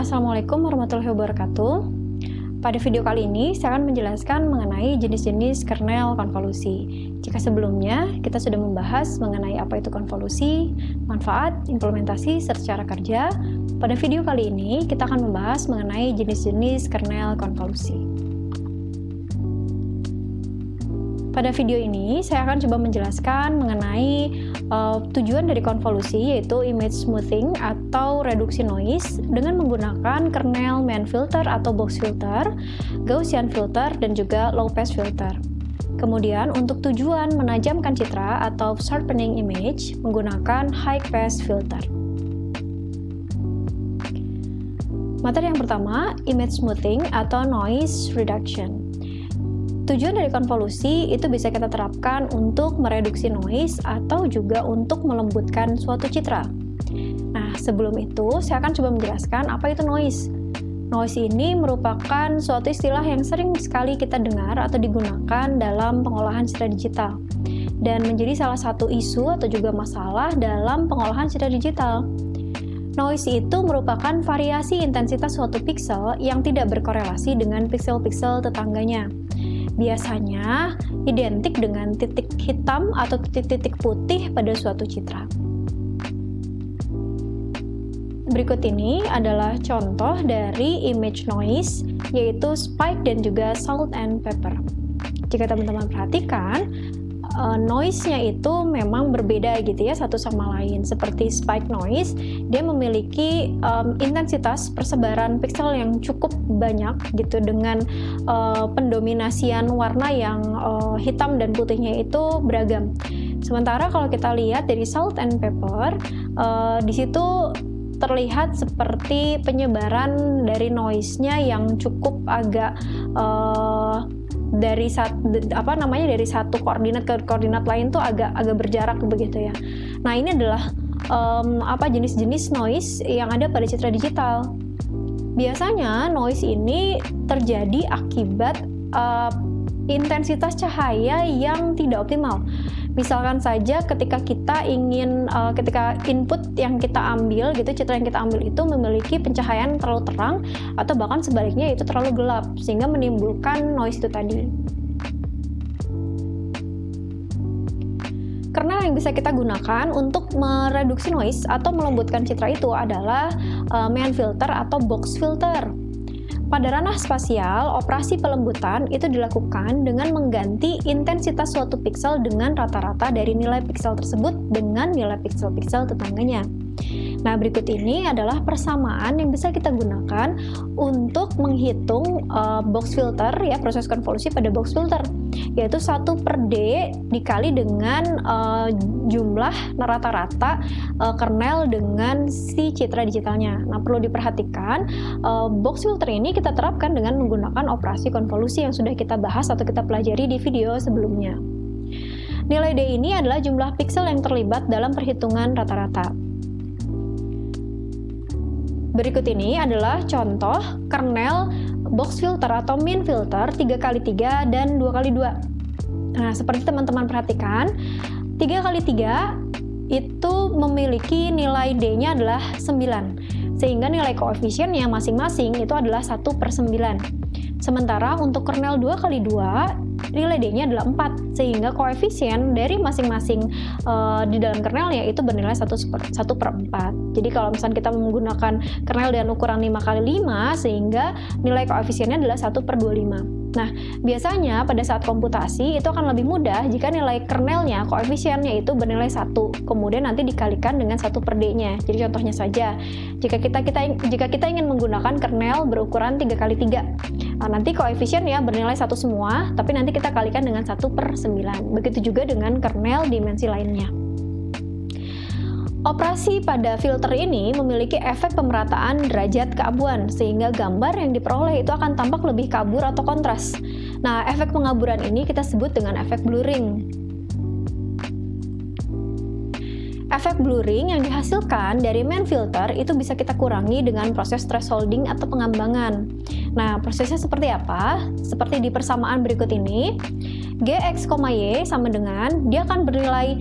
Assalamualaikum warahmatullahi wabarakatuh. Pada video kali ini, saya akan menjelaskan mengenai jenis-jenis kernel konvolusi. Jika sebelumnya kita sudah membahas mengenai apa itu konvolusi, manfaat, implementasi, serta cara kerja, pada video kali ini kita akan membahas mengenai jenis-jenis kernel konvolusi. Pada video ini, saya akan coba menjelaskan mengenai tujuan dari konvolusi, yaitu image smoothing atau reduksi noise dengan menggunakan kernel main filter atau box filter, Gaussian filter, dan juga low pass filter. Kemudian untuk tujuan menajamkan citra atau sharpening image menggunakan high pass filter. Materi yang pertama, image smoothing atau noise reduction. Tujuan dari konvolusi itu bisa kita terapkan untuk mereduksi noise atau juga untuk melembutkan suatu citra. Nah, sebelum itu saya akan coba menjelaskan apa itu noise. Noise ini merupakan suatu istilah yang sering sekali kita dengar atau digunakan dalam pengolahan citra digital dan menjadi salah satu isu atau juga masalah dalam pengolahan citra digital. Noise itu merupakan variasi intensitas suatu piksel yang tidak berkorelasi dengan piksel-piksel tetangganya. Biasanya identik dengan titik hitam atau titik-titik putih pada suatu citra. Berikut ini adalah contoh dari image noise, yaitu spike dan juga salt and pepper. Jika teman-teman perhatikan, noise-nya itu memang berbeda gitu ya satu sama lain. Seperti spike noise, dia memiliki intensitas persebaran piksel yang cukup banyak gitu dengan pendominasian warna yang hitam dan putihnya itu beragam. Sementara kalau kita lihat dari salt and pepper, di situ terlihat seperti penyebaran dari noise-nya yang cukup agak dari satu koordinat ke koordinat lain tuh agak berjarak begitu ya. Nah, ini adalah jenis-jenis noise yang ada pada citra digital. Biasanya noise ini terjadi akibat intensitas cahaya yang tidak optimal. Misalkan saja ketika ketika input yang kita ambil gitu, citra yang kita ambil itu memiliki pencahayaan terlalu terang atau bahkan sebaliknya itu terlalu gelap sehingga menimbulkan noise itu tadi. Kernel yang bisa kita gunakan untuk mereduksi noise atau melembutkan citra itu adalah main filter atau box filter. Pada ranah spasial, operasi pelembutan itu dilakukan dengan mengganti intensitas suatu piksel dengan rata-rata dari nilai piksel tersebut dengan nilai piksel-piksel tetangganya. Nah, berikut ini adalah persamaan yang bisa kita gunakan untuk menghitung box filter ya, proses konvolusi pada box filter, yaitu 1/D dikali dengan jumlah rata-rata kernel dengan si citra digitalnya. Nah, perlu diperhatikan box filter ini kita terapkan dengan menggunakan operasi konvolusi yang sudah kita bahas atau kita pelajari di video sebelumnya. Nilai D ini adalah jumlah piksel yang terlibat dalam perhitungan rata-rata. Berikut ini adalah contoh kernel box filter atau min filter 3x3 dan 2x2. Nah, seperti teman-teman perhatikan, 3x3 itu memiliki nilai D-nya adalah 9, sehingga nilai koefisiennya masing-masing itu adalah 1/9. Sementara untuk kernel 2x2, nilai D-nya adalah 4, sehingga koefisien dari masing-masing di dalam kernelnya itu bernilai 1/4. Jadi kalau misalnya kita menggunakan kernel dengan ukuran 5x5, sehingga nilai koefisiennya adalah 1/25. Nah, biasanya pada saat komputasi itu akan lebih mudah jika nilai kernelnya, koefisiennya itu bernilai 1, kemudian nanti dikalikan dengan 1/D-nya. Jadi contohnya saja, jika kita ingin menggunakan kernel berukuran 3x3, nanti koefisiennya bernilai 1 semua, tapi nanti kita kalikan dengan 1/9. Begitu juga dengan kernel dimensi lainnya. Operasi pada filter ini memiliki efek pemerataan derajat keabuan, sehingga gambar yang diperoleh itu akan tampak lebih kabur atau kontras. Nah, efek pengaburan ini kita sebut dengan efek blurring. efek blurring yang dihasilkan dari main filter itu bisa kita kurangi dengan proses thresholding atau pengambangan. Nah, prosesnya seperti apa? Seperti di persamaan berikut ini, Gx, Y sama dengan, dia akan bernilai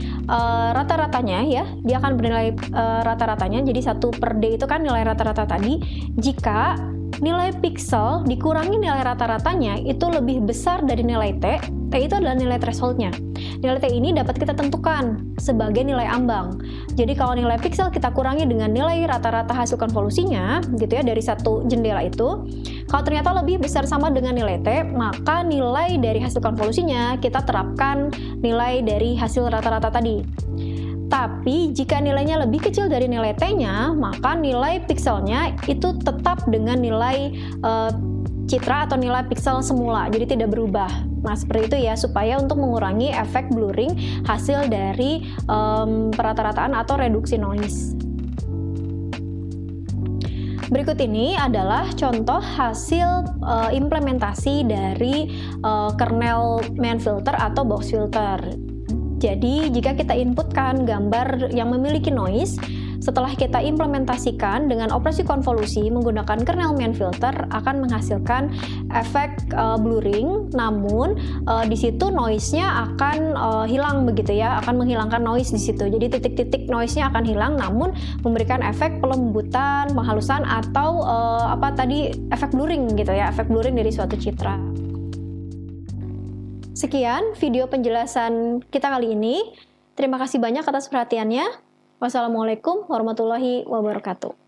rata-ratanya ya, dia akan bernilai rata-ratanya, jadi 1/D itu kan nilai rata-rata tadi, jika nilai pixel dikurangi nilai rata-ratanya itu lebih besar dari nilai T itu adalah nilai thresholdnya. Nilai T ini dapat kita tentukan sebagai nilai ambang. Jadi kalau nilai pixel kita kurangi dengan nilai rata-rata hasil konvolusinya, gitu ya, dari satu jendela itu, kalau ternyata lebih besar sama dengan nilai T, maka nilai dari hasil konvolusinya kita terapkan nilai dari hasil rata-rata tadi. Tapi jika nilainya lebih kecil dari nilai T-nya, maka nilai pixelnya itu tetap dengan nilai citra atau nilai pixel semula, jadi tidak berubah. Nah, seperti itu ya, supaya untuk mengurangi efek blurring hasil dari perata-rataan atau reduksi noise. Berikut ini adalah contoh hasil implementasi dari kernel main filter atau box filter. Jadi, jika kita inputkan gambar yang memiliki noise, setelah kita implementasikan dengan operasi konvolusi menggunakan kernel main filter akan menghasilkan efek blurring, namun di situ noise-nya akan hilang begitu ya, akan menghilangkan noise di situ. Jadi titik-titik noise-nya akan hilang, namun memberikan efek pelembutan, penghalusan atau efek blurring gitu ya, efek blurring dari suatu citra. Sekian video penjelasan kita kali ini. Terima kasih banyak atas perhatiannya. Wassalamualaikum warahmatullahi wabarakatuh.